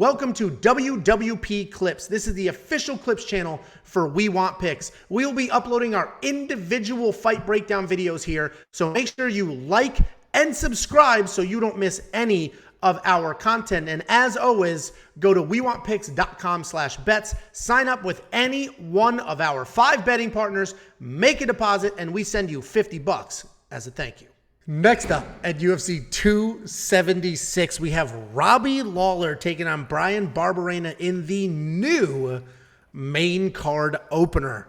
Welcome to WWP Clips. This is the official Clips channel for We Want Picks. We will be uploading our individual fight breakdown videos here, so make sure you like and subscribe so you don't miss any of our content. And as always, go to wewantpicks.com/bets, sign up with any one of our 5 betting partners, make a deposit, and we send you $50 as a thank you. Next up at UFC 276, we have Robbie Lawler taking on Bryan Barberena in the new main card opener.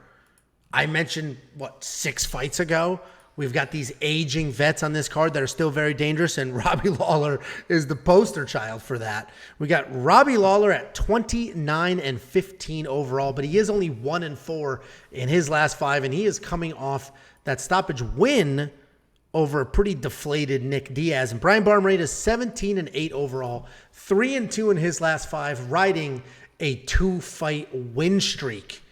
I mentioned, 6 fights ago? We've got these aging vets on this card that are still very dangerous, and Robbie Lawler is the poster child for that. We got Robbie Lawler at 29-15 overall, but he is only 1-4 in his last 5, and he is coming off that stoppage win over a pretty deflated Nick Diaz. And Bryan Barberena is 17-8 overall, 3-2 in his last 5, riding a 2-fight win streak.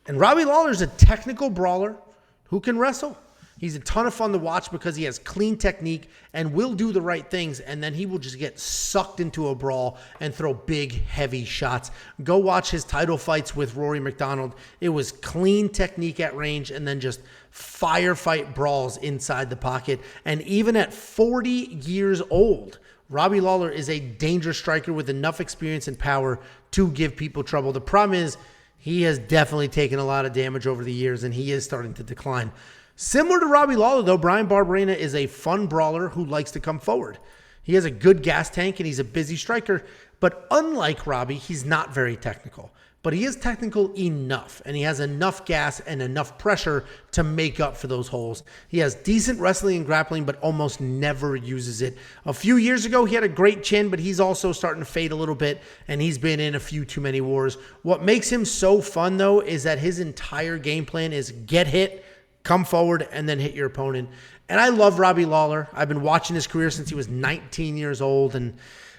And Robbie Lawler is a technical brawler who can wrestle. He's a ton of fun to watch because he has clean technique and will do the right things, and then he will just get sucked into a brawl and throw big, heavy shots. Go watch his title fights with Rory McDonald. It was clean technique at range and then just firefight brawls inside the pocket. And even at 40 years old, Robbie Lawler is a dangerous striker with enough experience and power to give people trouble. The problem is he has definitely taken a lot of damage over the years, and he is starting to decline. Similar to Robbie Lawler, though, Bryan Barberena is a fun brawler who likes to come forward. He has a good gas tank, and he's a busy striker. But unlike Robbie, he's not very technical. But he is technical enough, and he has enough gas and enough pressure to make up for those holes. He has decent wrestling and grappling, but almost never uses it. A few years ago, he had a great chin, but he's also starting to fade a little bit, and he's been in a few too many wars. What makes him so fun, though, is that his entire game plan is get hit, come forward, and then hit your opponent. And I love Robbie Lawler. I've been watching his career since he was 19 years old, and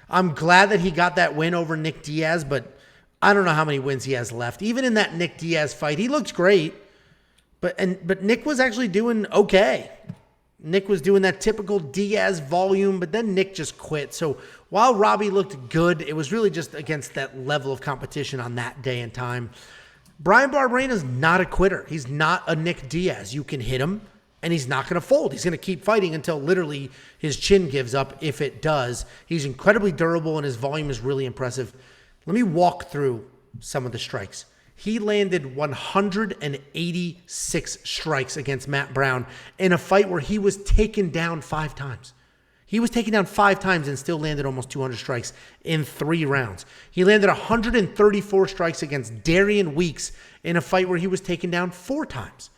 I'm glad that he got that win over Nick Diaz, but I don't know how many wins he has left. Even in that Nick Diaz fight, he looked great, but Nick was actually doing okay. Nick was doing that typical Diaz volume, but then Nick just quit. So while Robbie looked good, it was really just against that level of competition on that day and time. Bryan Barberena is not a quitter. He's not a Nick Diaz. You can hit him, and he's not going to fold. He's going to keep fighting until literally his chin gives up, if it does. He's incredibly durable, and his volume is really impressive. Let me walk through some of the strikes. He landed 186 strikes against Matt Brown in a fight where he was taken down 5 times. He was taken down 5 times and still landed almost 200 strikes in 3 rounds. He landed 134 strikes against Darian Weeks in a fight where he was taken down 4 times.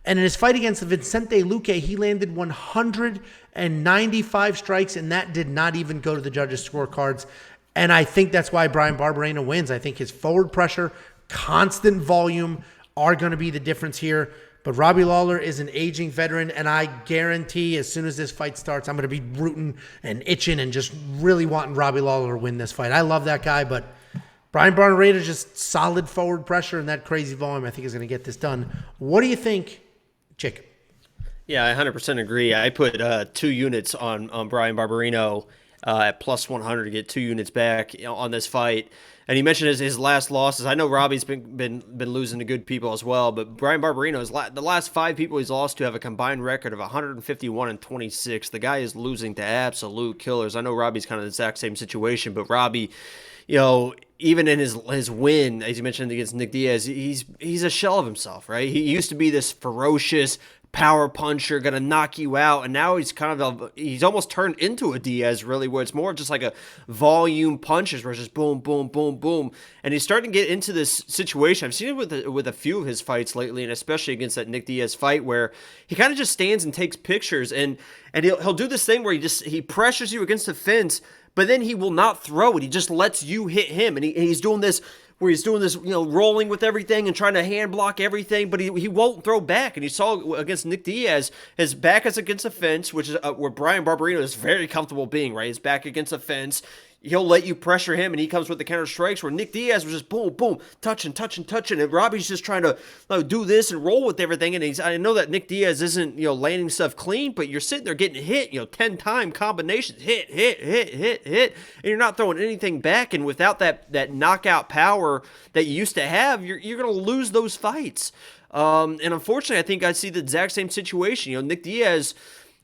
And in his fight against Vicente Luque, he landed 195 strikes, and that did not even go to the judges' scorecards. And I think that's why Bryan Barberena wins. I think his forward pressure, constant volume are going to be the difference here. But Robbie Lawler is an aging veteran, and I guarantee as soon as this fight starts, I'm going to be rooting and itching and just really wanting Robbie Lawler to win this fight. I love that guy, but Bryan Barberena is just solid forward pressure and that crazy volume I think is going to get this done. What do you think, Chick? Yeah, I 100% agree. I put 2 units on Bryan Barberena at plus 100 to get 2 units back on this fight. And he mentioned his last losses. I know Robbie's been losing to good people as well, but Bryan Barberena, the last 5 people he's lost to have a combined record of 151-26. The guy is losing to absolute killers. I know Robbie's kind of the exact same situation, but Robbie, even in his win, as you mentioned against Nick Diaz, he's a shell of himself, right? He used to be this ferocious power puncher, gonna knock you out, and now he's he's almost turned into a Diaz, really, where it's more just like a volume punches, where it's just boom, boom, boom, boom, and he's starting to get into this situation. I've seen it with a few of his fights lately, and especially against that Nick Diaz fight, where he kind of just stands and takes pictures, and he'll do this thing where he pressures you against the fence, but then he will not throw it. He just lets you hit him, and he's doing this where he's doing this, rolling with everything and trying to hand block everything, but he won't throw back. And you saw against Nick Diaz, his back is against a fence, which is where Bryan Barberena is very comfortable being, right? His back against a fence. he'll let you pressure him, and he comes with the counter strikes, where Nick Diaz was just boom, boom, touching, and Robbie's just trying to do this and roll with everything. And I know that Nick Diaz isn't landing stuff clean, but you're sitting there getting hit 10-time combinations, hit, and you're not throwing anything back. And without that knockout power that you used to have, you're gonna lose those fights. And unfortunately, I think I see the exact same situation. Nick Diaz,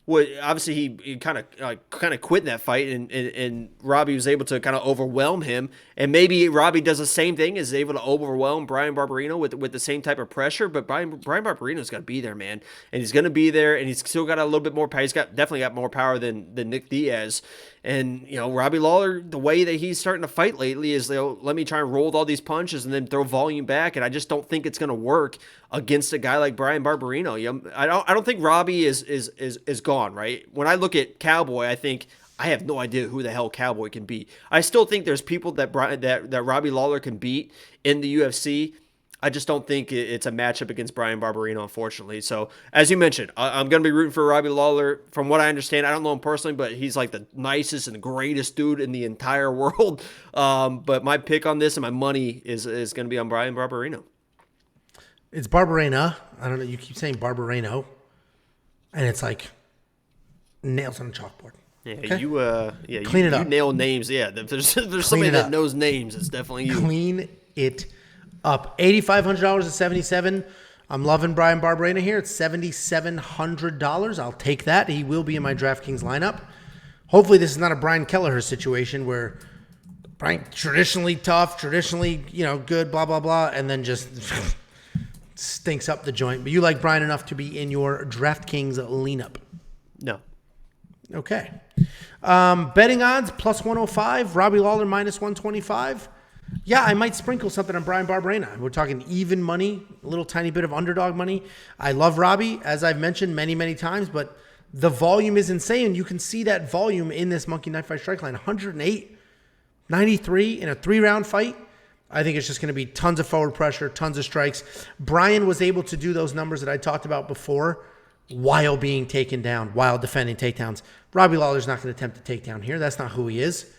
obviously he kind of quit in that fight, and Robbie was able to kind of overwhelm him, and maybe Robbie does the same thing, is able to overwhelm Bryan Barberena with the same type of pressure. But Bryan Barberena's got to be there, man, and he's going to be there, and he's still got a little bit more power. He's definitely got more power than Nick Diaz. And Robbie Lawler, the way that he's starting to fight lately is let me try and roll with all these punches and then throw volume back, and I just don't think it's going to work against a guy like Bryan Barberena. I don't think Robbie is gone, right? When I look at Cowboy, I think I have no idea who the hell Cowboy can beat. I still think there's people that Robbie Lawler can beat in the UFC. I just don't think it's a matchup against Bryan Barberena, unfortunately. So, as you mentioned, I'm going to be rooting for Robbie Lawler. From what I understand, I don't know him personally, but he's like the nicest and the greatest dude in the entire world. But my pick on this and my money is going to be on Bryan Barberena. It's Barberena. I don't know. You keep saying Barbereno, and it's like nails on a chalkboard. Yeah, okay? Clean it up. You nail names. Yeah, if there's somebody that knows names, it's definitely you. Clean it up. $8,500 at 77. I'm loving Bryan Barberena here. It's $7,700. I'll take that. He will be in my DraftKings lineup. Hopefully this is not a Brian Kelleher situation where Brian traditionally tough, traditionally good, blah blah blah, and then just stinks up the joint. But you like Brian enough to be in your DraftKings lineup. No. Okay. Betting odds plus 105. Robbie Lawler minus 125. Yeah, I might sprinkle something on Bryan Barberena. We're talking even money, a little tiny bit of underdog money. I love Robbie, as I've mentioned many, many times, but the volume is insane. You can see that volume in this Monkey Knife Fight strike line. 108, 93 in a 3-round fight. I think it's just going to be tons of forward pressure, tons of strikes. Bryan was able to do those numbers that I talked about before while being taken down, while defending takedowns. Robbie Lawler's not going to attempt a takedown here. That's not who he is.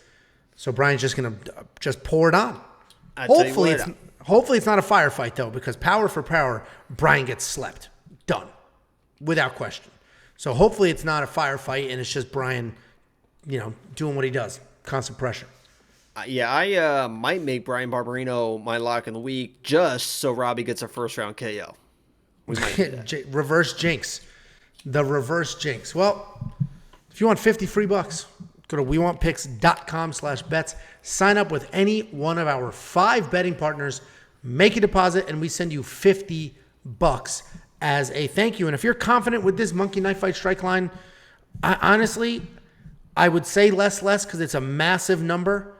So Bryan's just going to just pour it on. Hopefully it's not a firefight, though, because power for power, Bryan gets slept. Done. Without question. So hopefully it's not a firefight, and it's just Bryan, doing what he does. Constant pressure. I might make Bryan Barberena my lock in the week just so Robbie gets a first-round KO. We might do that. Reverse jinx. The reverse jinx. Well, if you want 50 free bucks, go to wewantpicks.com/bets. Sign up with any one of our 5 betting partners. Make a deposit, and we send you 50 bucks as a thank you. And if you're confident with this Monkey Knife Fight strike line, honestly, I would say less because it's a massive number.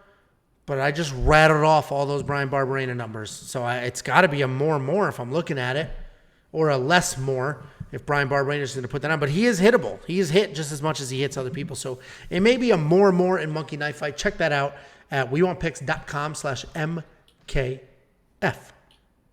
But I just rattled off all those Bryan Barberena numbers. So it's got to be a more if I'm looking at it, or a less more if Bryan Barberena is going to put that on. But he is hittable. He is hit just as much as he hits other people. So it may be a more in Monkey Knife Fight. Check that out at wewantpicks.com/MKF.